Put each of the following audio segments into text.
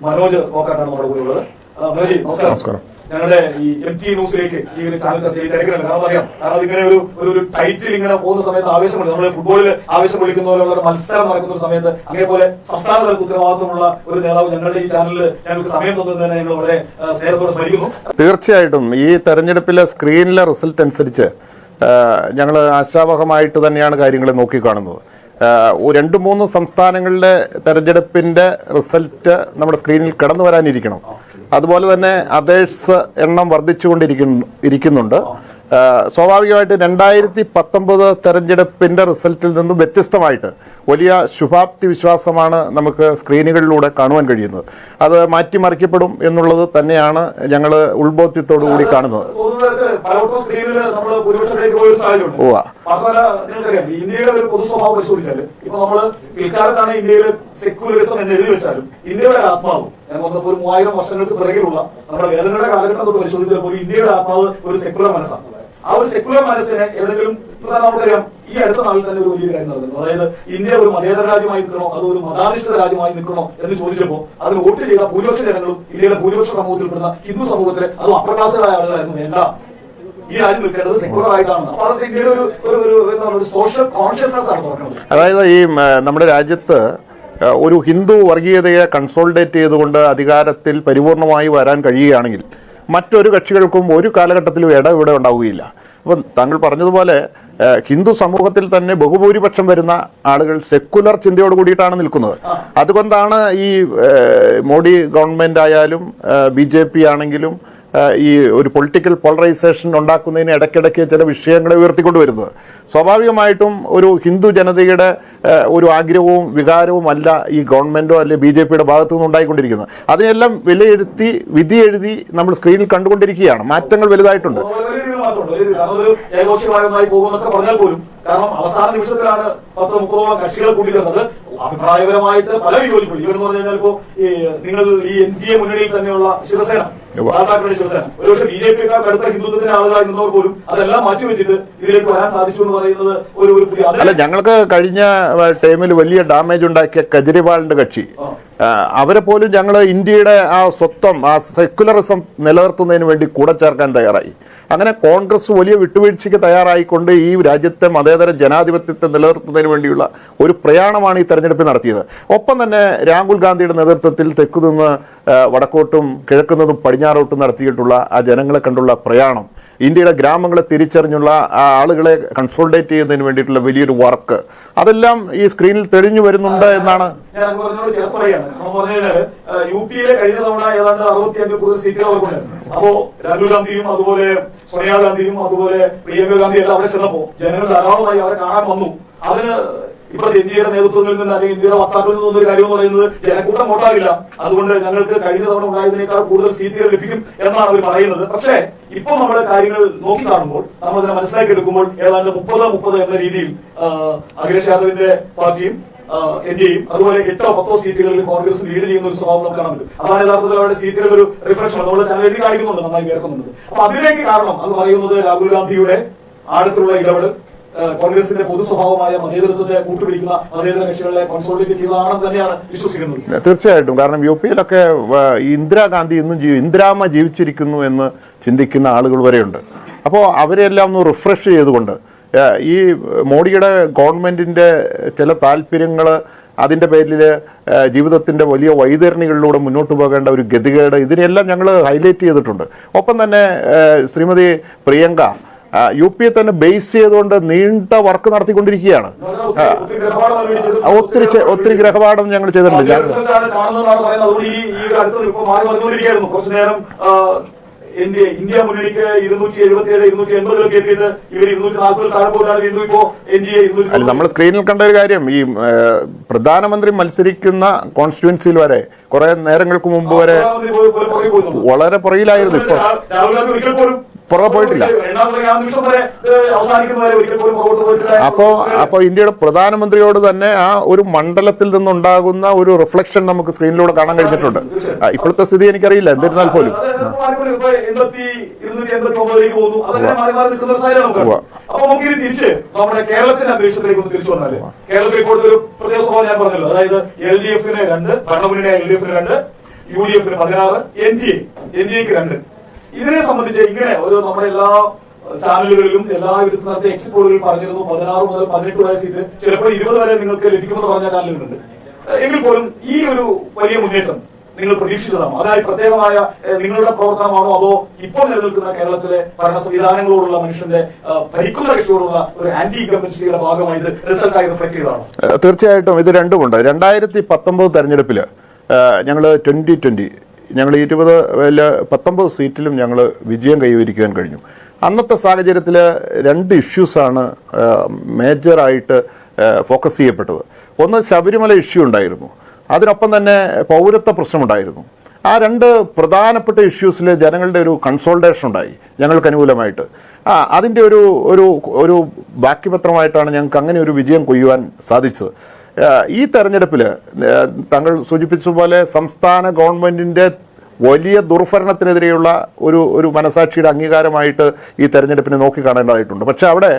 മനോജ് കോക്കാട്ടാണ് നമ്മുടെ കൂടെ ഉള്ളത്. മനോജ് നമസ്കാരം. ഞങ്ങളുടെ ഈ MT ന്യൂസിലേക്ക് ഈ ഒരു ചാനൽ ചർച്ച തിരക്കിലുണ്ട്. കാരണം അറിയാം, കാരണം അതിങ്ങനെ ഒരു ടൈറ്റിൽ ഇങ്ങനെ പോകുന്ന സമയത്ത് ആവേശമുണ്ട്. നമ്മൾ ഫുട്ബോളിൽ ആവേശം വിളിക്കുന്ന പോലെയുള്ള ഒരു മത്സരം നടക്കുന്ന ഒരു സമയത്ത് അങ്ങേപോലെ സംസ്ഥാന തലത്തിൽ ഉത്തരവാദിത്തമുള്ള ഒരു നേതാവ് ഞങ്ങളുടെ ഈ ചാനലിൽ ഞങ്ങൾക്ക് സമയം തന്നതിനെ ഞങ്ങൾ വളരെ സ്നേഹത്തോടെ സ്മരിക്കുന്നു. തീർച്ചയായിട്ടും ഈ തെരഞ്ഞെടുപ്പിലെ സ്ക്രീനിലെ റിസൾട്ട് അനുസരിച്ച് ഞങ്ങൾ ആശാവഹമായിട്ട് തന്നെയാണ് കാര്യങ്ങൾ നോക്കിക്കാണുന്നത്. 2-3 സംസ്ഥാനങ്ങളിലെ തെരഞ്ഞെടുപ്പിന്റെ റിസൾട്ട് നമ്മുടെ സ്ക്രീനിൽ കടന്നു വരാനിരിക്കണം. അതുപോലെ തന്നെ അതേഴ്സ് എണ്ണം വർദ്ധിച്ചുകൊണ്ടിരിക്കുന്നുണ്ട്. സ്വാഭാവികമായിട്ട് 2019 തെരഞ്ഞെടുപ്പിന്റെ റിസൾട്ടിൽ നിന്നും വ്യത്യസ്തമായിട്ട് വലിയ ശുഭാപ്തി വിശ്വാസമാണ് നമുക്ക് സ്ക്രീനുകളിലൂടെ കാണുവാൻ കഴിയുന്നത്. അത് മാറ്റിമറിക്കപ്പെടും എന്നുള്ളത് തന്നെയാണ് ഞങ്ങൾ ഉത്ബോധ്യത്തോടു കൂടി കാണുന്നത്. ഇന്ത്യയുടെ ഒരു പൊതു സ്വഭാവം പരിശോധിച്ചാലും ഇപ്പൊ നമ്മള് പിൽക്കാലത്താണ് ഇന്ത്യയിൽ സെക്യുലറിസം എന്ന് എഴുതി വെച്ചാലും ഇന്ത്യയുടെ ആത്മാവ് ഞാൻ പറഞ്ഞപ്പോൾ 3000 വർഷങ്ങൾക്ക് പിറകിലുള്ള നമ്മുടെ വേദനയുടെ കാലഘട്ടം തൊട്ട് പരിശോധിച്ചാൽ പോലും ഇന്ത്യയുടെ ആത്മാവ് ഒരു സെക്യുലർ മനസ്സാണ്. ആ ഒരു സെക്യുലർ മനസ്സിനെ ഏതെങ്കിലും നമുക്കറിയാം ഈ അടുത്ത നാളിൽ തന്നെ ഒരു വലിയൊരു കാര്യം നടന്നു. അതായത് ഇന്ത്യ ഒരു മതേതര രാജ്യമായി നിൽക്കണോ അതോ ഒരു മതാധിഷ്ഠിത രാജ്യമായി നിൽക്കണോ എന്ന് ചോദിച്ചപ്പോൾ അതിന് വോട്ട് ചെയ്ത ഭൂരിപക്ഷ ജനങ്ങളും ഇന്ത്യയിലെ ഭൂരിപക്ഷ സമൂഹത്തിൽപ്പെടുന്ന ഹിന്ദു സമൂഹത്തിലെ അതും അപ്രകാശികളായ ആളുകളായിരുന്നു വേണ്ട ഈ രാജ്യം നിൽക്കേണ്ടത് സെക്യുലർ ആയിട്ടാണ്. അപ്പൊ അതൊക്കെ ഇന്ത്യയുടെ ഒരു സോഷ്യൽ കോൺഷ്യസ്നെസ് ആണ് തുറക്കുന്നത്. അതായത് ഈ നമ്മുടെ രാജ്യത്ത് ഒരു ഹിന്ദു വർഗീയതയെ കൺസോളിഡേറ്റ് ചെയ്തുകൊണ്ട് അധികാരത്തിൽ പരിപൂർണമായി വരാൻ കഴിയുകയാണെങ്കിൽ മറ്റൊരു കക്ഷികൾക്കും ഒരു കാലഘട്ടത്തിലും ഇവിടെ ഉണ്ടാവുകയില്ല. അപ്പം താങ്കൾ പറഞ്ഞതുപോലെ ഹിന്ദു സമൂഹത്തിൽ തന്നെ ബഹുഭൂരിപക്ഷം വരുന്ന ആളുകൾ സെക്കുലർ ചിന്തയോട് കൂടിയിട്ടാണ് നിൽക്കുന്നത്. അതുകൊണ്ടാണ് ഈ മോഡി ഗവൺമെന്റ് ആയാലും BJP ആണെങ്കിലും ഈ ഒരു പൊളിറ്റിക്കൽ പോളറൈസേഷൻ ഉണ്ടാക്കുന്നതിന് ഇടയ്ക്കിടയ്ക്ക് ചില വിഷയങ്ങളെ ഉയർത്തിക്കൊണ്ടുവരുന്നത്. സ്വാഭാവികമായിട്ടും ഒരു ഹിന്ദു ജനതയുടെ ഒരു ആഗ്രഹവും വികാരവും അല്ല ഈ ഗവൺമെന്റോ അല്ലെ BJPയുടെ ഭാഗത്തു നിന്ന് ഉണ്ടായിക്കൊണ്ടിരിക്കുന്നത്. അതിനെല്ലാം വിലയിരുത്തി വിധി എഴുതി നമ്മൾ സ്ക്രീനിൽ കണ്ടുകൊണ്ടിരിക്കുകയാണ്. മാറ്റങ്ങൾ വലുതായിട്ടുണ്ട്. പറഞ്ഞാൽ പോലും കാരണം അവസാന നിമിഷത്തിലാണ് 10-30 കക്ഷികൾ കൂട്ടിച്ചേർന്നത്. അഭിപ്രായപരമായിട്ട് പല വിയോജിപ്പുകൾ ഇവരെന്ന് പറഞ്ഞു കഴിഞ്ഞാൽ ഇപ്പോ നിങ്ങൾ ഈ NDA മുന്നണിയിൽ തന്നെയുള്ള ശിവസേന ശിവസേന ഒരുപക്ഷെ BJPക്കാർ അടുത്ത ഹിന്ദുത്വത്തിന്റെ ആളുകളായി നിന്നവർ പോലും അതെല്ലാം മാറ്റിവെച്ചിട്ട് ഇതിലേക്ക് വരാൻ സാധിച്ചു എന്ന് പറയുന്നത് ഒരു പുതിയ അല്ല. ഞങ്ങൾക്ക് കഴിഞ്ഞ ടൈമിൽ വലിയ ഡാമേജ് ഉണ്ടാക്കിയ കെജ്രിവാളിന്റെ കക്ഷി അവരെ പോലും ഞങ്ങൾ ഇന്ത്യയുടെ ആ സ്വത്വം ആ സെക്യുലറിസം നിലനിർത്തുന്നതിന് വേണ്ടി കൂടെ ചേർക്കാൻ തയ്യാറായി. അങ്ങനെ കോൺഗ്രസ് വലിയ വിട്ടുവീഴ്ചയ്ക്ക് തയ്യാറായിക്കൊണ്ട് ഈ രാജ്യത്തെ മതേതര ജനാധിപത്യത്തെ നിലനിർത്തുന്നതിന് വേണ്ടിയുള്ള ഒരു പ്രയാണമാണ് ഈ തെരഞ്ഞെടുപ്പിൽ നടത്തിയത്. ഒപ്പം തന്നെ രാഹുൽ ഗാന്ധിയുടെ നേതൃത്വത്തിൽ തെക്കുനിന്ന് വടക്കോട്ടും കിഴക്കുനിന്നും പടിഞ്ഞാറോട്ടും നടത്തിയിട്ടുള്ള ആ ജനങ്ങളെ കണ്ടുള്ള പ്രയാണം, ഇന്ത്യയുടെ ഗ്രാമങ്ങളെ തിരിച്ചറിഞ്ഞുള്ള ആ ആളുകളെ കൺസോളിഡേറ്റ് ചെയ്യുന്നതിന് വേണ്ടിയിട്ടുള്ള വലിയൊരു വർക്ക്, അതെല്ലാം ഈ സ്ക്രീനിൽ തെളിഞ്ഞു വരുന്നുണ്ട് എന്നാണ് ഞാൻ അങ്ങോട്ട് ചേർത്ത് പറയുകയാണ്. UP കഴിഞ്ഞ തവണ ഏതാണ്ട് 65 കൂടുതൽ സീറ്റുകൾ അവർക്കുണ്ടായിരുന്നു. അപ്പോ രാഹുൽ ഗാന്ധിയും അതുപോലെ സോണിയാഗാന്ധിയും അതുപോലെ പ്രിയങ്ക ഗാന്ധിയും എല്ലാം അവിടെ ചെന്നപ്പോ ജനങ്ങൾ ധാരാളമായി അവരെ കാണാൻ വന്നു. അതിന് ഇപ്പോഴത്തെ ഇന്ത്യയുടെ നേതൃത്വത്തിൽ നിന്ന് അല്ലെങ്കിൽ ഇന്ത്യയുടെ വക്താക്കളിൽ നിന്നൊരു കാര്യം എന്ന് പറയുന്നത് ജനക്കൂട്ടം വോട്ടാകില്ല, അതുകൊണ്ട് ഞങ്ങൾക്ക് കഴിഞ്ഞ തവണ ഉണ്ടായതിനേക്കാൾ കൂടുതൽ സീറ്റുകൾ ലഭിക്കും എന്നാണ് അവർ പറയുന്നത്. പക്ഷേ ഇപ്പൊ നമ്മൾ കാര്യങ്ങൾ നോക്കി കാണുമ്പോൾ നമ്മൾ അതിനെ മനസ്സിലാക്കി എടുക്കുമ്പോൾ ഏതാണ്ട് 30-30 എന്ന രീതിയിൽ അഖിലേഷ് യാദവിന്റെ പാർട്ടിയും NDAയും അതുപോലെ 8-10 സീറ്റുകളിൽ കോൺഗ്രസ് ലീഡ് ചെയ്യുന്ന ഒരു സ്വഭാവം നമുക്ക് കാണാൻ പറ്റും. അതാണ് യഥാർത്ഥത്തിൽ അവരുടെ സീറ്റുകളുടെ ഒരു റിഫ്രഷ്മെന്റ് നമ്മൾ ചാനൽ എഴുതി കാണിക്കുന്നുണ്ട്, നന്നായി കേൾക്കുന്നുണ്ട്. അപ്പൊ അതിലേക്ക് കാരണം എന്ന് പറയുന്നത് രാഹുൽ ഗാന്ധിയുടെ ആഴത്തിലുള്ള ഇടപെടൽ, കോൺഗ്രസിന്റെ പൊതു സ്വഭാവമായ മതേതരത്വത്തെ കൂട്ടുപിടിക്കുന്ന മതേതര കക്ഷികളെ കൺസോളിഡേറ്റ് ചെയ്തതാണെന്ന് തന്നെയാണ് വിശ്വസിക്കുന്നത്. തീർച്ചയായിട്ടും. കാരണം UPയിലൊക്കെ ഇന്ദിരാഗാന്ധി ഇന്നും ഇന്ദിരാമ്മ ജീവിച്ചിരിക്കുന്നു എന്ന് ചിന്തിക്കുന്ന ആളുകൾ വരെയുണ്ട്. അപ്പോൾ അവരെല്ലാം ഒന്ന് റിഫ്രഷ് ചെയ്തുകൊണ്ട് ഈ മോഡിയുടെ ഗവൺമെന്റിന്റെ ചില താല്പര്യങ്ങൾ, അതിൻ്റെ പേരിൽ ജീവിതത്തിൻ്റെ വലിയ വൈതരണികളിലൂടെ മുന്നോട്ട് പോകേണ്ട ഒരു ഗതികേട്, ഇതിനെല്ലാം ഞങ്ങൾ ഹൈലൈറ്റ് ചെയ്തിട്ടുണ്ട്. ഒപ്പം തന്നെ ശ്രീമതി പ്രിയങ്ക UPയെ തന്നെ ബേസ് ചെയ്തുകൊണ്ട് നീണ്ട വർക്ക് നടത്തിക്കൊണ്ടിരിക്കുകയാണ്. ഒത്തിരി ഗ്രഹപാഠം ഞങ്ങൾ ചെയ്തിട്ടുണ്ട്. ഇന്ത്യ മുന്നണിക്ക് 277, 280 എത്തിയിട്ട് ഇവർ 240 താഴെ പോയിട്ടാണ് വീണ്ടും ഇപ്പോ NDA. നമ്മൾ സ്ക്രീനിൽ കണ്ട ഒരു കാര്യം, ഈ പ്രധാനമന്ത്രി മത്സരിക്കുന്ന കോൺസ്റ്റിറ്റ്യുവൻസിയിൽ വരെ കുറെ നേരങ്ങൾക്ക് മുമ്പ് വരെ വളരെ പുറകിലായിരുന്നു. ഇപ്പൊ പുറകെ പോയിട്ടില്ല. അപ്പോ ഇന്ത്യയുടെ പ്രധാനമന്ത്രിയോട് തന്നെ ആ ഒരു മണ്ഡലത്തിൽ നിന്നുണ്ടാകുന്ന ഒരു റിഫ്ലക്ഷൻ നമുക്ക് സ്ക്രീനിലൂടെ കാണാൻ കഴിഞ്ഞിട്ടുണ്ട്. ഇപ്പോഴത്തെ സ്ഥിതി എനിക്കറിയില്ല, എന്നിരുന്നാൽ പോലും അപ്പൊ നമുക്ക് ഇനി തിരിച്ച് നമ്മുടെ കേരളത്തിന്റെ അന്തരീക്ഷത്തിലേക്ക് ഒന്ന് തിരിച്ചു വന്നാല്, കേരളത്തിൽ ഇപ്പോഴത്തെ ഒരു പ്രത്യേക സ്വഭാവം ഞാൻ പറഞ്ഞല്ലോ. അതായത് LDF-ന് 2, ഭരണമുന്നണിയായ LDF-ന് 2, UDF 16, NDA 2. ഇതിനെ സംബന്ധിച്ച് ഇങ്ങനെ ഒരു നമ്മുടെ എല്ലാ ചാനലുകളിലും എല്ലായിടത്തും നടത്തിയ എക്സിറ്റ് പോളുകളിൽ പറഞ്ഞിരുന്നു 16 മുതൽ 18 വരെ സീറ്റ്, ചിലപ്പോൾ 20 വരെ നിങ്ങൾക്ക് ലഭിക്കുമെന്ന് പറഞ്ഞ ചാനലുകളുണ്ട്. എങ്കിൽ പോലും ഈ ഒരു വലിയ മുന്നേറ്റം നിങ്ങൾ പ്രതീക്ഷിച്ചതാണോ? അതായത് പ്രത്യേകമായ നിങ്ങളുടെ പ്രവർത്തനമാണോ, അതോ ഇപ്പോൾ നിലനിൽക്കുന്ന കേരളത്തിലെ ഭരണ സംവിധാനങ്ങളോടുള്ള മനുഷ്യന്റെ ഭരിക്കുന്ന കക്ഷിയോടുള്ള ഒരു ആന്റി ഇൻകംബൻസിയുടെ ഭാഗമായി ഇത് റിസൾട്ടായി റിഫ്ലക്ട് ചെയ്തതാണോ? തീർച്ചയായിട്ടും ഇത് രണ്ടുമുണ്ട്. 2019 തെരഞ്ഞെടുപ്പിൽ ഞങ്ങൾ 2020 ഞങ്ങൾ 19 സീറ്റിലും ഞങ്ങൾ വിജയം കൈവരിക്കുവാൻ കഴിഞ്ഞു. അന്നത്തെ സാഹചര്യത്തിൽ 2 ഇഷ്യൂസാണ് മേജറായിട്ട് ഫോക്കസ് ചെയ്യപ്പെട്ടത്. ഒന്ന് ശബരിമല ഇഷ്യൂ ഉണ്ടായിരുന്നു, അതിനൊപ്പം തന്നെ പൗരത്വ പ്രശ്നമുണ്ടായിരുന്നു. ആ 2 പ്രധാനപ്പെട്ട ഇഷ്യൂസിൽ ജനങ്ങളുടെ ഒരു കൺസോൾട്ടേഷൻ ഉണ്ടായി ഞങ്ങൾക്ക് അനുകൂലമായിട്ട്. അതിൻ്റെ ഒരു ബാക്കിപത്രമായിട്ടാണ് ഞങ്ങൾക്ക് അങ്ങനെ ഒരു വിജയം കൊയ്യുവാൻ സാധിച്ചത്. ഈ തെരഞ്ഞെടുപ്പിൽ താങ്കൾ സൂചിപ്പിച്ചതുപോലെ സംസ്ഥാന ഗവൺമെൻറ്റിൻ്റെ വലിയ ദുർഭരണത്തിനെതിരെയുള്ള ഒരു മനസാക്ഷിയുടെ അംഗീകാരമായിട്ട് ഈ തെരഞ്ഞെടുപ്പിനെ നോക്കിക്കാണേണ്ടതായിട്ടുണ്ട്. പക്ഷേ അവിടെ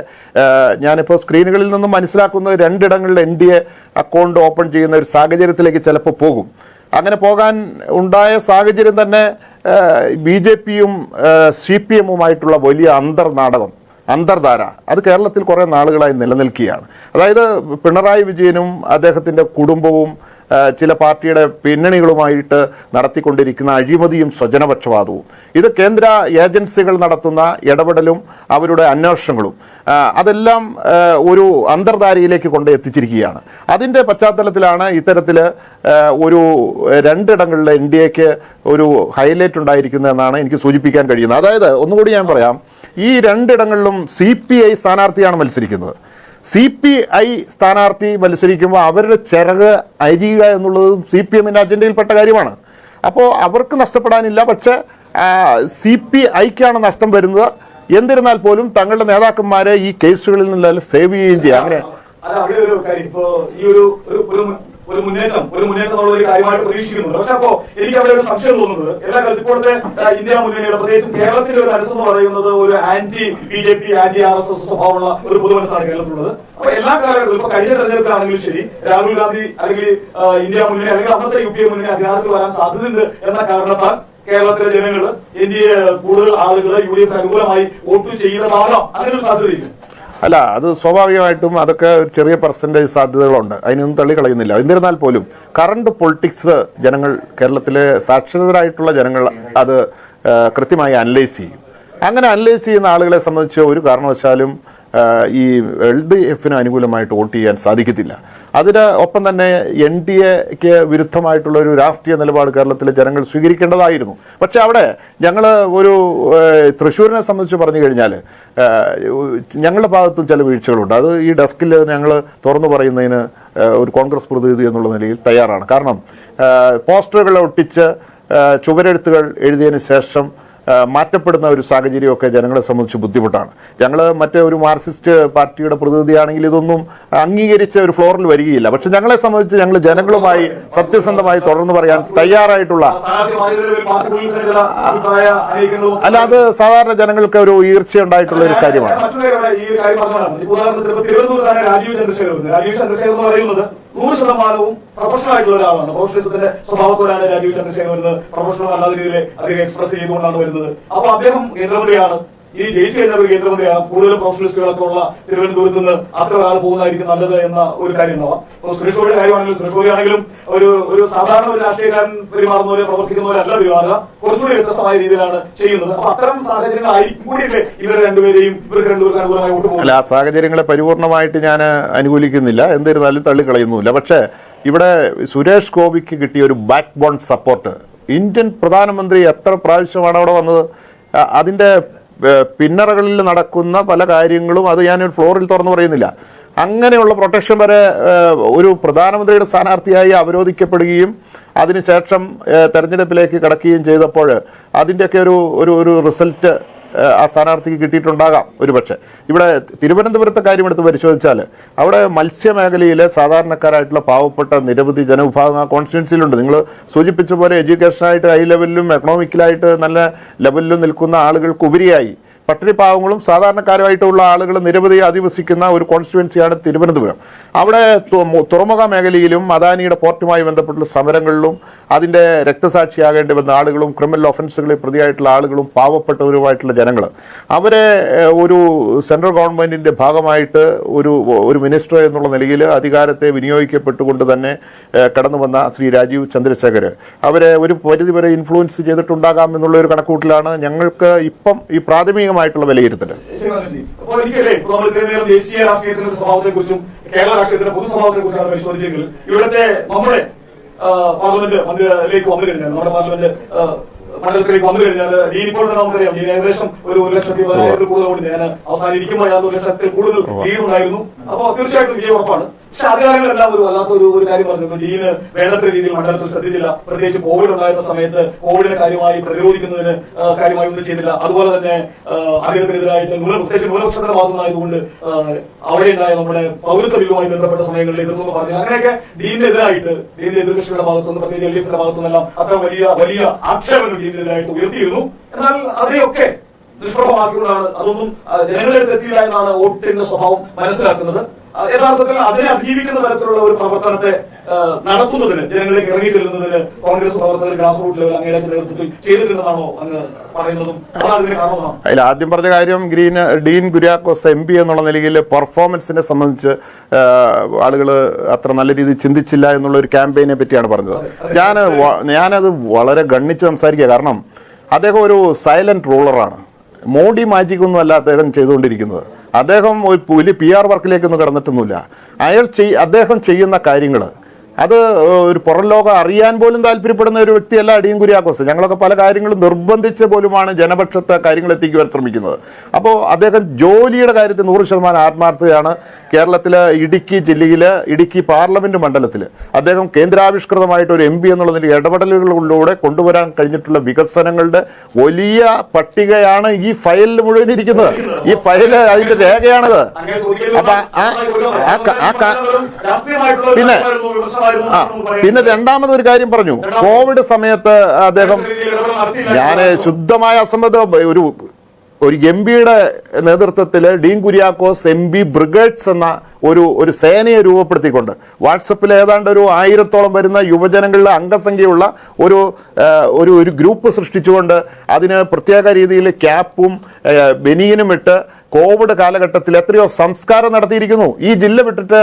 ഞാനിപ്പോൾ സ്ക്രീനുകളിൽ നിന്നും മനസ്സിലാക്കുന്നത് 2 ഇടങ്ങളിൽ NDA അക്കൗണ്ട് ഓപ്പൺ ചെയ്യുന്ന ഒരു സാഹചര്യത്തിലേക്ക് ചിലപ്പോൾ പോകും. അങ്ങനെ ഉണ്ടായ സാഹചര്യം തന്നെ BJPയും CPMുമായിട്ടുള്ള വലിയ അന്തർധാര അത് കേരളത്തിൽ കുറേ നാളുകളായി നിലനിൽക്കുകയാണ്. അതായത് പിണറായി വിജയനും അദ്ദേഹത്തിൻ്റെ കുടുംബവും ചില പാർട്ടിയുടെ പിന്നണികളുമായിട്ട് നടത്തിക്കൊണ്ടിരിക്കുന്ന അഴിമതിയും സ്വജനപക്ഷപാതവും, ഇത് കേന്ദ്ര ഏജൻസികൾ നടത്തുന്ന ഇടപെടലും അവരുടെ അന്വേഷണങ്ങളും അതെല്ലാം ഒരു അന്തർധാരയിലേക്ക് കൊണ്ട് എത്തിച്ചിരിക്കുകയാണ്. അതിൻ്റെ പശ്ചാത്തലത്തിലാണ് ഇത്തരത്തിൽ ഒരു 2 ഇടങ്ങളിൽ NDAക്ക് ഒരു ഹൈലൈറ്റ് ഉണ്ടായിരിക്കുന്നതെന്നാണ് എനിക്ക് സൂചിപ്പിക്കാൻ കഴിയുന്നത്. അതായത് ഒന്നുകൂടി ഞാൻ പറയാം, ഈ 2 ഇടങ്ങളിലും CPI സ്ഥാനാർത്ഥിയാണ് മത്സരിക്കുന്നത്. CPI സ്ഥാനാർത്ഥി മത്സരിക്കുമ്പോൾ അവരുടെ ചിറക് അരിയുക എന്നുള്ളത് CPMൻ്റെ അജണ്ടയിൽപ്പെട്ട കാര്യമാണ്. അപ്പോൾ അവർക്ക് നഷ്ടപ്പെടാനില്ല, പക്ഷേ CPIക്കാണ് നഷ്ടം വരുന്നത്. എന്നിരുന്നാൽ പോലും തങ്ങളുടെ നേതാക്കന്മാരെ ഈ കേസുകളിൽ നിന്നെല്ലാം സേവ് ചെയ്യുകയും ചെയ്യാം. അങ്ങനെ അവിടെ ഒരു കാര്യം, ഇപ്പോ ഈ ഒരു മുന്നേറ്റം എന്നുള്ള ഒരു കാര്യമായിട്ട് പ്രതീക്ഷിക്കുന്നുണ്ട്. പക്ഷെ അപ്പോ എനിക്ക് അവിടെ ഒരു സംശയം തോന്നുന്നത്, എല്ലാ കാലത്തും ഇപ്പോഴത്തെ ഇന്ത്യ മുന്നണിയുടെ പ്രത്യേകിച്ചും കേരളത്തിന്റെ ഒരു മനസ്സെന്ന് പറയുന്നത് ഒരു ആന്റി BJP ആന്റി RSS സ്വഭാവമുള്ള ഒരു പൊതുമനസ്സാണ് കേരളത്തിലുള്ളത്. അപ്പൊ എല്ലാ കാലഘട്ടത്തിലും ഇപ്പൊ കഴിഞ്ഞ തെരഞ്ഞെടുപ്പിലാണെങ്കിലും ശരി, രാഹുൽ ഗാന്ധി അല്ലെങ്കിൽ ഇന്ത്യ മുന്നണി അല്ലെങ്കിൽ അന്നത്തെ UPA മുന്നണി അധികാരത്തിൽ വരാൻ സാധ്യതയുണ്ട് എന്ന കാരണത്താൽ കേരളത്തിലെ ജനങ്ങൾ കൂടുതൽ ആളുകൾ UDF അനുകൂലമായി വോട്ട് ചെയ്യുന്നതാകാം, അങ്ങനെ ഒരു സാധ്യതയില്ല. അല്ല, അത് സ്വാഭാവികമായിട്ടും അതൊക്കെ ഒരു ചെറിയ പെർസെൻറ്റേജ് സാധ്യതകളുണ്ട്, അതിനൊന്നും തള്ളിക്കളയുന്നില്ല. എന്നിരുന്നാൽ പോലും കറണ്ട് പൊളിറ്റിക്സ് ജനങ്ങൾ, കേരളത്തിലെ സാക്ഷരതരായിട്ടുള്ള ജനങ്ങൾ അത് കൃത്യമായി അനലൈസ് ചെയ്യും. അങ്ങനെ അനലൈസ് ചെയ്യുന്ന ആളുകളെ സംബന്ധിച്ച് ഒരു കാരണവശാലും ഈ LDFന് അനുകൂലമായിട്ട് വോട്ട് ചെയ്യാൻ സാധിക്കത്തില്ല. അതിന് ഒപ്പം തന്നെ NDAക്ക് വിരുദ്ധമായിട്ടുള്ള ഒരു രാഷ്ട്രീയ നിലപാട് കേരളത്തിലെ ജനങ്ങൾ സ്വീകരിക്കേണ്ടതായിരുന്നു. പക്ഷെ അവിടെ ഞങ്ങൾ ഒരു തൃശ്ശൂരിനെ സംബന്ധിച്ച് പറഞ്ഞു കഴിഞ്ഞാൽ ഞങ്ങളുടെ ഭാഗത്തും ചില വീഴ്ചകളുണ്ട്. അത് ഈ ഡെസ്കിൽ ഞങ്ങൾ തുറന്നു പറയുന്നതിന് ഒരു കോൺഗ്രസ് പ്രതിനിധി എന്നുള്ള നിലയിൽ തയ്യാറാണ്. കാരണം പോസ്റ്ററുകൾ ഒട്ടിച്ച് ചുവരെഴുത്തുകൾ എഴുതിയതിന് ശേഷം മാറ്റപ്പെടുന്ന ഒരു സാഹചര്യമൊക്കെ ജനങ്ങളെ സംബന്ധിച്ച് ബുദ്ധിമുട്ടാണ്. ഞങ്ങൾ മറ്റേ ഒരു മാർക്സിസ്റ്റ് പാർട്ടിയുടെ പ്രതിനിധിയാണെങ്കിൽ ഇതൊന്നും അംഗീകരിച്ച ഒരു ഫ്ലോറിൽ വരികയില്ല. പക്ഷെ ഞങ്ങളെ സംബന്ധിച്ച് ഞങ്ങൾ ജനങ്ങളുമായി സത്യസന്ധമായി തുടർന്ന് പറയാൻ തയ്യാറായിട്ടുള്ള, അല്ല, അത് സാധാരണ ജനങ്ങൾക്ക് ഒരു ഈർച്ച ഉണ്ടായിട്ടുള്ള ഒരു കാര്യമാണ്. രാജീവ് ചന്ദ്രശേഖർ എന്ന് പറയുന്നത് 100% പ്രൊഫഷണൽ ആയിട്ടുള്ള ഒരാളാണ്. പ്രൊഫഷണലിസത്തിന്റെ സ്വഭാവത്തോടാണ് രാജീവ് ചന്ദ്രശേഖർ പ്രൊഫഷണൽ അല്ലാത്ത രീതിയിൽ അധികം എക്സ്പ്രസ് ചെയ്തുകൊണ്ടാണ് വരുന്നത്. അപ്പൊ അദ്ദേഹം കേന്ദ്രമന്ത്രിയാണ്, ഈ ജയിച്ചു കഴിഞ്ഞ ഒരു കേന്ദ്രമന്ത്രിയാണ്. കൂടുതലും പ്രൊഫഷണലിസ്റ്റുകളൊക്കെ ഉള്ള തിരുവനന്തപുരത്ത് നിന്ന് അത്ര ഒരാൾ പോകുന്നതായിരിക്കും നല്ലത് എന്ന ഒരു കാര്യം ഉണ്ടാവാം. ഇപ്പോൾ സുരേഷ് ഗോപി കാര്യമാണെങ്കിലും സുരേഷ് ഗോപി ആണെങ്കിലും ഒരു സാധാരണ ഒരു രാഷ്ട്രീയക്കാരൻ പെരുമാറുന്നവരെ പ്രവർത്തിക്കുന്നവരല്ല പെരുമാറുക, കുറച്ചുകൂടി വ്യത്യസ്തമായ രീതിയിലാണ് ചെയ്യുന്നത്. അപ്പൊ അത്തരം സാഹചര്യങ്ങളായിരിക്കും കൂടിയല്ലേ ഇവർ രണ്ടുപേർക്ക് അനുകൂലമായി വോട്ട് പോകും. അല്ല, ആ സാഹചര്യങ്ങളെ പരിപൂർണമായിട്ട് ഞാൻ അനുകൂലിക്കുന്നില്ല, എന്നിരുന്നാലും തള്ളിക്കളയുന്നുമില്ല. പക്ഷേ ഇവിടെ സുരേഷ് ഗോപിക്ക് കിട്ടിയ ഒരു ബാക്ക് ബോൺ സപ്പോർട്ട്, ഇന്ത്യൻ പ്രധാനമന്ത്രി എത്ര പ്രാവശ്യമാണ് അവിടെ വന്നത്, അതിൻ്റെ പിന്നറകളിൽ നടക്കുന്ന പല കാര്യങ്ങളും അത് ഞാനൊരു ഫ്ലോറിൽ തുറന്നു പറയുന്നില്ല. അങ്ങനെയുള്ള പ്രൊട്ടക്ഷൻ വരെ ഒരു പ്രധാനമന്ത്രിയുടെ സ്ഥാനാർത്ഥിയായി അവരോധിക്കപ്പെടുകയും അതിനുശേഷം തെരഞ്ഞെടുപ്പിലേക്ക് കടക്കുകയും ചെയ്തപ്പോൾ അതിൻ്റെയൊക്കെ ഒരു റിസൾട്ട് ആ സ്ഥാനാർത്ഥിക്ക് കിട്ടിയിട്ടുണ്ടാകാം ഒരുപക്ഷെ. ഇവിടെ തിരുവനന്തപുരത്തെ കാര്യം എടുത്ത് പരിശോധിച്ചാൽ അവിടെ മത്സ്യമേഖലയിലെ സാധാരണക്കാരായിട്ടുള്ള പാവപ്പെട്ട നിരവധി ജനവിഭാഗം ആ കോൺസ്റ്റിറ്റ്യുവൻസിയിലുണ്ട്. നിങ്ങൾ സൂചിപ്പിച്ച പോലെ എഡ്യൂക്കേഷനായിട്ട് ഹൈ ലെവലിലും എക്കണോമിക്കലായിട്ട് നല്ല ലെവലിലും നിൽക്കുന്ന ആളുകൾക്ക് ഉപരിയായി പട്ടിണിപ്പാവങ്ങളും സാധാരണക്കാരുമായിട്ടുള്ള ആളുകൾ നിരവധി അധിവസിക്കുന്ന ഒരു കോൺസ്റ്റിറ്റ്യുവൻസിയാണ് തിരുവനന്തപുരം. അവിടെ തുറമുഖ മേഖലയിലും അദാനിയുടെ പോർട്ടുമായി ബന്ധപ്പെട്ടുള്ള സമരങ്ങളിലും അതിൻ്റെ രക്തസാക്ഷിയാകേണ്ടി വന്ന ആളുകളും ക്രിമിനൽ ഒഫൻസുകളിൽ പ്രതിയായിട്ടുള്ള ആളുകളും പാവപ്പെട്ടവരുമായിട്ടുള്ള ജനങ്ങൾ അവരെ ഒരു സെൻട്രൽ ഗവൺമെൻറ്റിൻ്റെ ഭാഗമായിട്ട് ഒരു മിനിസ്റ്റർ എന്നുള്ള നിലയിൽ അധികാരത്തെ വിനിയോഗിക്കപ്പെട്ടുകൊണ്ട് തന്നെ കടന്നു വന്ന ശ്രീ രാജീവ് ചന്ദ്രശേഖർ അവരെ ഒരു പരിധിവരെ ഇൻഫ്ലുവൻസ് ചെയ്തിട്ടുണ്ടാകാം എന്നുള്ള ഒരു കണക്കൂട്ടിലാണ് ഞങ്ങൾക്ക് ഇപ്പം ഈ പ്രാഥമികമായിട്ടുള്ള വിലയിരുത്തൽ. ദേശീയ രാഷ്ട്രീയത്തിന്റെ സ്വഭാവത്തെക്കുറിച്ചും കേരള രാഷ്ട്രീയത്തിന്റെ പൊതുസ്വഭാവത്തെക്കുറിച്ചാണ് പരിശോധിച്ചെങ്കിൽ ഇവിടുത്തെ നമ്മുടെ പാർലമെന്റ് മന്ദിരത്തിലേക്ക് വന്നു കഴിഞ്ഞാൽ നമ്മുടെ പാർലമെന്റ് മണ്ഡലത്തിലേക്ക് വന്നു കഴിഞ്ഞാൽ ഡീൻ ഇപ്പോൾ തന്നെ നമുക്കറിയാം ഡീൻ ഏകദേശം ഒരു 1,10,000 കൂടുതൽ കൊണ്ട് ഞാൻ അവസാനം ഇരിക്കുമ്പോൾ 1,00,000 കൂടുതൽ ലീഡ് ഉണ്ടായിരുന്നു. അപ്പോൾ തീർച്ചയായിട്ടും വിജയം ഉറപ്പാണ്. പക്ഷെ അധികാരികളെല്ലാം ഒരു വല്ലാത്ത ഒരു കാര്യം പറഞ്ഞു, ഡീന് വേണ്ടത്ര രീതിയിൽ മണ്ഡലത്തിൽ ശ്രദ്ധിച്ചില്ല. പ്രത്യേകിച്ച് കോവിഡ് ഉണ്ടായിരുന്ന സമയത്ത് കോവിഡിനെ കാര്യമായി പ്രതിരോധിക്കുന്നതിന് കാര്യമായി ഒന്നും ചെയ്തില്ല. അതുപോലെ തന്നെ അദ്ദേഹത്തിനെതിരായിട്ട് പ്രത്യേകിച്ച് ന്യൂനപക്ഷത്തിന്റെ ഭാഗത്തുനിന്നായതുകൊണ്ട് അവിടെ ഉണ്ടായ നമ്മുടെ പൗരത്വ ബില്ലുമായി ബന്ധപ്പെട്ട സമയങ്ങളിൽ എതിർത്തൊന്നും പറഞ്ഞില്ല. അങ്ങനെയൊക്കെ ഡീനിനെതിരായിട്ട് ഡീനിന്റെ എതിർകക്ഷികളുടെ ഭാഗത്തുനിന്ന് പ്രത്യേകിച്ച് എൽഡിഎഫിന്റെ ഭാഗത്തുനിന്നെല്ലാം അത്ര വലിയ ആക്ഷേപങ്ങൾ ഡീനിനെതിരായിട്ട് ഉയർത്തിയിരുന്നു. എന്നാൽ അതിനെയൊക്കെ നിഷ്പ്രഭമാക്കിക്കൊണ്ടാണ്, അതൊന്നും ജനങ്ങളുടെ അടുത്ത് എത്തിയില്ല എന്നാണ് വോട്ടിന്റെ സ്വഭാവം മനസ്സിലാക്കുന്നത്. യഥാർത്ഥത്തിൽ അതിനെ അതിജീവിക്കുന്ന തരത്തിലുള്ള ഒരു പ്രവർത്തനത്തെ നടത്തുന്നതിന് ജനങ്ങളിലേക്ക് ഇറങ്ങി ചെല്ലുന്നതിന് കോൺഗ്രസ് പ്രവർത്തകർ ഗ്രാസ് റൂട്ട് ലെവൽ അങ്ങയുടെ നേതൃത്വത്തിൽ ചെയ്തിട്ടുണ്ടെന്നാണോ അങ്ങ് പറയുന്നതും അതാണ് ഇതിന് കാരണമാണ്? അതിൽ ആദ്യം പറഞ്ഞ കാര്യം ഡീൻ കുര്യാക്കോസ് MP എന്നുള്ള നിലയിൽ പെർഫോമൻസിനെ സംബന്ധിച്ച് ആളുകൾ അത്ര നല്ല രീതിയിൽ ചിന്തിച്ചില്ല എന്നുള്ള ഒരു ക്യാമ്പയിനെ പറ്റിയാണ് പറഞ്ഞത്. ഞാനത് വളരെ ഗണ്ണിച്ച് സംസാരിക്കുക. കാരണം അദ്ദേഹം ഒരു സൈലന്റ് റൂളറാണ്. മോഡി മാജിക് ഒന്നുമല്ല അദ്ദേഹം ചെയ്തുകൊണ്ടിരിക്കുന്നത്. അദ്ദേഹം ഒരു വലിയ PR വർക്കിലേക്കൊന്നും കടന്നിട്ടൊന്നുമില്ല. അദ്ദേഹം ചെയ്യുന്ന കാര്യങ്ങൾ അത് ഒരു പുറം ലോകം അറിയാൻ പോലും താല്പര്യപ്പെടുന്ന ഒരു വ്യക്തിയല്ല ഡീൻ കുര്യാക്കോസ്. ഞങ്ങളൊക്കെ പല കാര്യങ്ങളും നിർബന്ധിച്ച് പോലുമാണ് ജനപക്ഷത്തെ കാര്യങ്ങൾ എത്തിക്കുവാൻ ശ്രമിക്കുന്നത്. അപ്പോൾ അദ്ദേഹം ജോലിയുടെ കാര്യത്തിൽ 100% ആത്മാർത്ഥതയാണ്. കേരളത്തിലെ ഇടുക്കി ജില്ലയിൽ ഇടുക്കി പാർലമെന്റ് മണ്ഡലത്തിൽ അദ്ദേഹം കേന്ദ്രാവിഷ്കൃതമായിട്ട് ഒരു MP എന്നുള്ള നിലയിൽ ഇടപെടലുകളിലൂടെ കൊണ്ടുവരാൻ കഴിഞ്ഞിട്ടുള്ള വികസനങ്ങളുടെ വലിയ പട്ടികയാണ് ഈ ഫയലിൽ മുഴുവൻ ഇരിക്കുന്നത്. ഈ ഫയല് അതിന്റെ രേഖയാണത്. അപ്പൊ പിന്നെ രണ്ടാമതൊരു കാര്യം പറഞ്ഞു. കോവിഡ് സമയത്ത് അദ്ദേഹം ഞാൻ ശുദ്ധമായ അസംബന്ധം ഒരു MP-യുടെ നേതൃത്വത്തിൽ ഡീൻ കുര്യാക്കോസ് MP ബ്രിഗേഡ്സ് എന്ന ഒരു സേനയെ രൂപപ്പെടുത്തിക്കൊണ്ട് വാട്സപ്പിൽ ഏതാണ്ട് ഒരു 1000-ഓളം വരുന്ന യുവജനങ്ങളുടെ അംഗസംഖ്യയുള്ള ഒരു ഗ്രൂപ്പ് സൃഷ്ടിച്ചുകൊണ്ട് അതിന് പ്രത്യേക രീതിയിൽ ക്യാപ്പും ബനിയനും ഇട്ട് കോവിഡ് കാലഘട്ടത്തിൽ എത്രയോ സംസ്കാരം നടത്തിയിരിക്കുന്നു. ഈ ജില്ല വിട്ടിട്ട്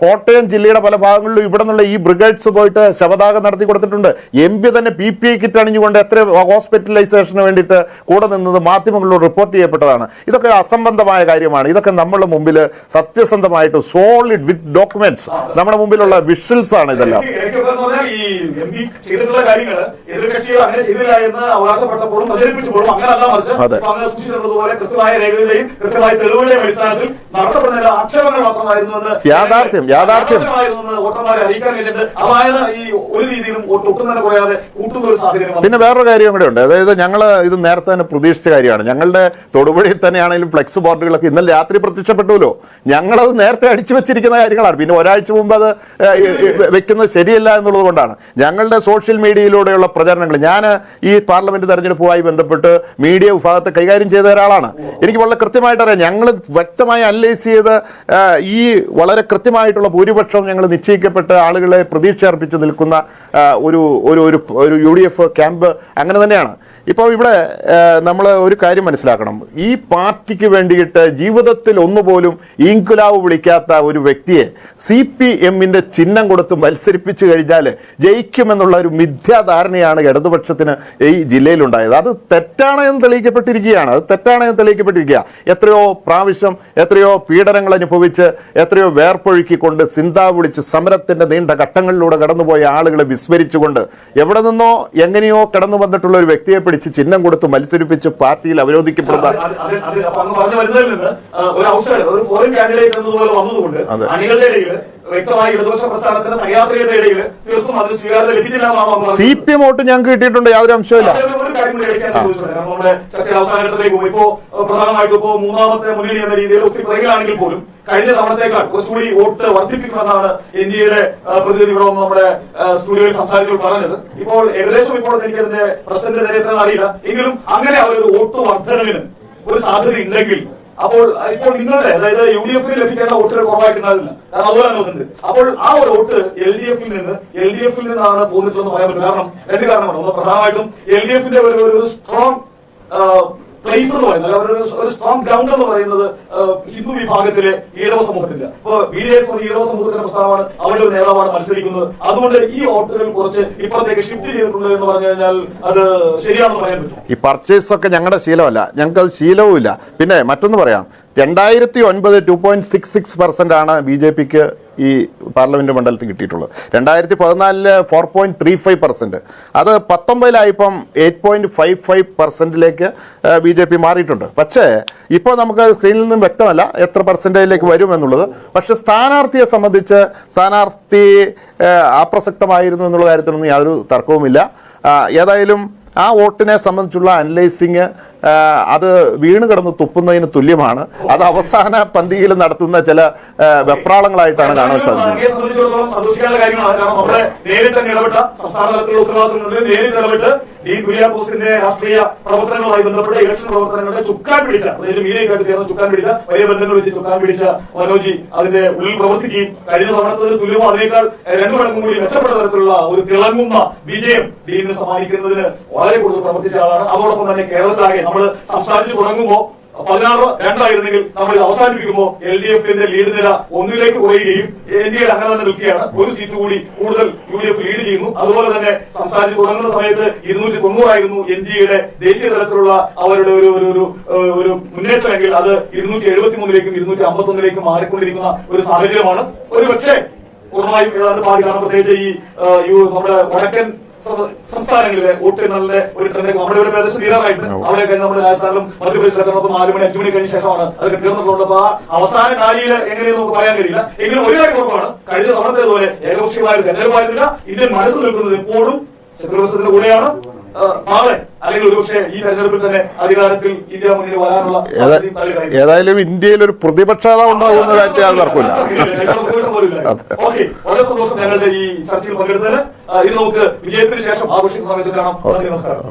കോട്ടയം ജില്ലയുടെ പല ഭാഗങ്ങളിലും ഇവിടെ നിന്നുള്ള ഈ ബ്രിഗേഡ്സ് പോയിട്ട് ശവദാഹം നടത്തി കൊടുത്തിട്ടുണ്ട്. MP തന്നെ PPE കിറ്റ് അണിഞ്ഞുകൊണ്ട് എത്ര ഹോസ്പിറ്റലൈസേഷന് വേണ്ടിയിട്ട് കൂടെ നിന്നത് മാധ്യമങ്ങളിലൂടെ റിപ്പോർട്ട് ചെയ്യപ്പെട്ടതാണ്. ഇതൊക്കെ അസംബന്ധമായ കാര്യമാണ്. ഇതൊക്കെ നമ്മുടെ മുമ്പിൽ സത്യസന്ധമായിട്ട് സോളിഡ് വിത്ത് ഡോക്യുമെന്റ്സ് നമ്മുടെ മുമ്പിലുള്ള വിഷ്വൽസ് ആണ് ഇതെല്ലാം. കൃത്യമായ തെളിവുകളുടെയും അടിസ്ഥാനത്തിൽ നടത്തപ്പെടുന്ന ആക്ഷേപങ്ങൾ മാത്രമായിരുന്നു യാഥാർത്ഥ്യം വോട്ടർമാരെ അറിയിക്കാൻ വേണ്ടിയിട്ട് അതാണ് ഈ ഒരു രീതിയിലും ഒട്ടും തന്നെ കുറയാതെ കൂട്ടുന്ന ഒരു സാഹചര്യം. പിന്നെ വേറൊരു കാര്യം കൂടെ ഉണ്ട്. അതായത് ഞങ്ങൾ ഇത് നേരത്തെ തന്നെ പ്രതീക്ഷിച്ച കാര്യമാണ്. ഞങ്ങളുടെ തൊടുപുഴയിൽ തന്നെയാണെങ്കിലും ഫ്ലെക്സ് ബോർഡുകളൊക്കെ ഇന്നലെ രാത്രി പ്രത്യക്ഷപ്പെട്ടുല്ലോ. ഞങ്ങളത് നേരത്തെ അടിച്ചു വെച്ചിരിക്കുന്ന കാര്യങ്ങളാണ്. പിന്നെ ഒരാഴ്ച മുമ്പ് അത് വെക്കുന്നത് ശരിയല്ല എന്നുള്ളത് കൊണ്ടാണ് ഞങ്ങളുടെ സോഷ്യൽ മീഡിയയിലൂടെയുള്ള പ്രചരണങ്ങൾ. ഞാൻ ഈ പാർലമെന്റ് തെരഞ്ഞെടുപ്പുമായി ബന്ധപ്പെട്ട് മീഡിയ വിഭാഗത്തെ കൈകാര്യം ചെയ്ത ഒരാളാണ്. എനിക്ക് വളരെ കൃത്യമായിട്ട് അറിയാം. ഞങ്ങൾ വ്യക്തമായി അനലൈസ് ചെയ്ത് ഈ വളരെ കൃത്യമായിട്ടുള്ള ഭൂരിപക്ഷം ഞങ്ങൾ നിശ്ചയിക്കപ്പെട്ട ആളുകളെ പ്രതീക്ഷ അർപ്പിച്ച് നിൽക്കുന്ന ഒരു UDF ക്യാമ്പ് അങ്ങനെ തന്നെയാണ്. ഇപ്പോൾ ഇവിടെ നമ്മൾ ഒരു കാര്യം മനസ്സിലാക്കണം. ഈ പാർട്ടിക്ക് വേണ്ടിയിട്ട് ജീവിതത്തിൽ ഒന്നുപോലും ഇൻകുലാവ് വിളിക്കാത്ത ഒരു വ്യക്തിയെ CPM-ന്റെ ചിഹ്നം കൊടുത്ത് മത്സരിപ്പിച്ചു കഴിഞ്ഞാൽ ജയിക്കുമെന്നുള്ള ഒരു മിഥ്യാധാരണയാണ് ഇടതുപക്ഷത്തിന് ഈ ജില്ലയിലുണ്ടായത്. അത് തെറ്റാണ് എന്ന് തെളിയിക്കപ്പെട്ടിരിക്കുകയാണ്. എത്രയോ പ്രാവശ്യം എത്രയോ പീഡനങ്ങൾ അനുഭവിച്ച് എത്രയോ വേർപ്പൊഴുക്കിക്കൊണ്ട് സിന്താ വിളിച്ച് സമരത്തിന്റെ നീണ്ട ഘട്ടങ്ങളിലൂടെ കടന്നുപോയ ആളുകളെ വിസ്മരിച്ചുകൊണ്ട് എവിടെ നിന്നോ എങ്ങനെയോ കടന്നു വന്നിട്ടുള്ള ഒരു വ്യക്തിയെ പിടിച്ച് ചിഹ്നം കൊടുത്ത് മത്സരിപ്പിച്ച് പാർട്ടിയിൽ അവരോധിക്കപ്പെടുന്ന CPM വോട്ട് ഞങ്ങൾക്ക് കിട്ടിയിട്ടുണ്ട്. യാതൊരു അംശമില്ല. ഇപ്പോ പ്രധാനമായിട്ടും ഇപ്പോ മൂന്നാമത്തെ മുന്നണി എന്ന രീതിയിൽ ഒത്തിരി പിറകിലാണെങ്കിൽ പോലും കഴിഞ്ഞ തവണത്തേക്കാൾ കുറച്ചുകൂടി വോട്ട് വർദ്ധിപ്പിക്കുമെന്നാണ് NDA-യുടെ പ്രതിനിധി ഇവിടെ നമ്മുടെ സ്റ്റുഡിയോയിൽ സംസാരിച്ചപ്പോൾ പറഞ്ഞത്. ഇപ്പോൾ ഏകദേശം ഇപ്പോൾ എനിക്ക് അതിന്റെ പ്രസിഡന്റ് നിലയത്തിനാണ് അറിയില്ല. എങ്കിലും അങ്ങനെ അവരൊരു വോട്ട് വർദ്ധനവിന് ഒരു സാധ്യത ഉണ്ടെങ്കിൽ അപ്പോൾ ഇപ്പോൾ നിങ്ങളുടെ അതായത് UDF-ന് ലഭിക്കേണ്ട വോട്ടുകൾ കുറവായിട്ടുണ്ടാവില്ല, കാരണം അതുപോലെ തന്നെ ഒന്നുണ്ട്. അപ്പോൾ ആ ഒരു വോട്ട് എൽ ഡി എഫിൽ നിന്നാണ് പോന്നിട്ടുള്ളതെന്ന് പറയാൻ പറ്റും. കാരണം രണ്ട് കാരണമാണ്. ഒന്ന് പ്രധാനമായിട്ടും LDF-ന്റെ ഒരു സ്ട്രോങ് പ്ലേസ് എന്ന് പറയുന്നത്, ഒരു സ്ട്രോങ് ഗ്രൗണ്ട് എന്ന് പറയുന്നത് ഹിന്ദു വിഭാഗത്തിലെ ഈഴവ സമൂഹത്തിന്റെ. ഇപ്പൊ BDS ഈഴവ സമൂഹത്തിന്റെ പ്രസ്ഥാനമാണ്, അവരുടെ ഒരു നേതാവാണ് മത്സരിക്കുന്നത്. അതുകൊണ്ട് ഈ വോട്ടുകൾ കുറച്ച് ഇപ്പുറത്തേക്ക് ഷിഫ്റ്റ് ചെയ്തിട്ടുണ്ട് എന്ന് പറഞ്ഞു കഴിഞ്ഞാൽ അത് ശരിയാണെന്ന് പറയാൻ പറ്റും. ഈ പർച്ചേസ് ഒക്കെ ഞങ്ങളുടെ ശീലമല്ല, ഞങ്ങൾക്ക് അത് ശീലവുമില്ല. പിന്നെ മറ്റൊന്ന് പറയാം, 2009 2.66% ആണ് BJP-ക്ക് ഈ പാർലമെന്റ് മണ്ഡലത്തിൽ കിട്ടിയിട്ടുള്ളത്. 2014 4.35%. അത് 19-ലായപ്പം 8.55%-ലേക്ക് BJP മാറിയിട്ടുണ്ട്. പക്ഷേ ഇപ്പോൾ നമുക്ക് സ്ക്രീനിൽ നിന്നും വ്യക്തമല്ല എത്ര പെർസെൻറ്റേജിലേക്ക് വരും എന്നുള്ളത്. പക്ഷേ സ്ഥാനാർത്ഥിയെ സംബന്ധിച്ച് സ്ഥാനാർത്ഥി അപ്രസക്തമായിരുന്നു എന്നുള്ള കാര്യത്തിലൊന്നും യാതൊരു തർക്കവുമില്ല. ഏതായാലും ആ വോട്ടിനെ സംബന്ധിച്ചുള്ള അനലൈസിങ് അത് വീണ് കിടന്ന് തുപ്പുന്നതിന് തുല്യമാണ്. അത് അവസാന പന്തിയിൽ നടത്തുന്ന ചില വെപ്രാളങ്ങളായിട്ടാണ് കാണാൻ സാധിക്കുന്നത്. സംബന്ധിച്ചിടത്തോളം സന്തോഷിക്കാനുള്ള കാര്യങ്ങളാണ്. കാരണം നമ്മുടെ നേരിട്ട് തന്നെ ഇടപെട്ട സംസ്ഥാന തലത്തിലുള്ള ഉത്തരവാദിത്തങ്ങളിൽ നേരിട്ട് ഇടപെട്ട് ഈ കുര്യാക്കോസിന്റെ രാഷ്ട്രീയ പ്രവർത്തനങ്ങളുമായി ബന്ധപ്പെട്ട ഇലക്ഷൻ പ്രവർത്തനങ്ങളുടെ ചുക്കാൻ പിടിച്ച, അതായത് മീഡിയക്കായിട്ട് ചേർന്ന് ചുക്കാൻ പിടിച്ച, വലിയ ബന്ധങ്ങൾ വെച്ച് ചുക്കാൻ പിടിച്ച മനോജി അതിന്റെ ഉള്ളിൽ പ്രവർത്തിക്കുകയും കഴിഞ്ഞ തവണത്തിന് തുല്യമോ അതിനേക്കാൾ 2 മടങ്ങും കൂടി മെച്ചപ്പെട്ട തരത്തിലുള്ള ഒരു തിളങ്ങുന്ന വിജയം ഡീനിന് സമ്മാനിക്കുന്നതിന് വളരെ കൂടുതൽ പ്രവർത്തിച്ച ആളാണ്. അതോടൊപ്പം തന്നെ കേരളത്തിലാകെ നമ്മൾ സംസാരിച്ച് തുടങ്ങുമ്പോൾ 16-2 ആയിരുന്നെങ്കിൽ നമ്മൾ ഇത് അവസാനിപ്പിക്കുമ്പോൾ LDF-ന്റെ ലീഡ് നില 1-ലേക്ക് കുറയുകയും NDA അങ്ങനെ തന്നെ നിൽക്കുകയാണ്. ഒരു സീറ്റ് കൂടി കൂടുതൽ UDF ലീഡ് ചെയ്യുന്നു. അതുപോലെ തന്നെ സംസാരിച്ച് തുടങ്ങുന്ന സമയത്ത് 290 ആയിരുന്നു NDA-യുടെ ദേശീയ തലത്തിലുള്ള അവരുടെ ഒരു മുന്നേറ്റമെങ്കിൽ അത് 273-ലേക്കും 251-ലേക്കും മാറിക്കൊണ്ടിരിക്കുന്ന ഒരു സാഹചര്യമാണ്. ഒരു പക്ഷേ പൂർണ്ണമായും ഏതാണ്ട് പാതി, കാരണം പ്രത്യേകിച്ച് ഈ നമ്മുടെ വടക്കൻ സംസ്ഥാനങ്ങളിലെ വോട്ടെണ്ണലിന്റെ ഒരു ട്രെൻഡ് നമ്മുടെ ഇവിടെ പ്രദേശം തീരാറായിട്ട് അവിടെ കഴിഞ്ഞ് നമ്മുടെ രാജസ്ഥാനിലും മധ്യപ്രദേശിലൊക്കെ 4 മണി 5 മണി കഴിഞ്ഞ ശേഷമാണ് അതൊക്കെ തീർന്നിട്ടുള്ളത്. അപ്പൊ ആ അവസാന കാലിയിൽ എങ്ങനെയെന്ന് നമുക്ക് പറയാൻ കഴിയില്ല. എങ്കിലും ഒരു കാര്യം ഉറപ്പാണ്, കഴിഞ്ഞ തവണത്തേതുപോലെ ഏകപക്ഷീയമായ ഒരു തെരഞ്ഞെടുപ്പായിരുന്നില്ല. ഇന്ത്യൻ മനസ്സ് നിൽക്കുന്നത് എപ്പോഴും സെക്യുലറിസത്തിന്റെ കൂടെയാണ്. നാളെ അല്ലെങ്കിൽ ഒരുപക്ഷെ ഈ തെരഞ്ഞെടുപ്പിൽ തന്നെ അധികാരത്തിൽ ഇന്ത്യ മുന്നിൽ വരാനുള്ള ഏതായാലും ഇന്ത്യയിൽ ഒരു പ്രതിപക്ഷത ഉണ്ടാകുന്ന കാര്യത്തിൽ അത് തർക്കമില്ല. ഓക്കെ, വളരെ സന്തോഷം ഞങ്ങളുടെ ഈ ചർച്ചയിൽ പങ്കെടുത്തതിന്. ഇനി നമുക്ക് വിജയത്തിന് ശേഷം ആഘോഷിക്കുന്ന സമയത്ത് കാണാം. നന്ദി, നമസ്കാരം.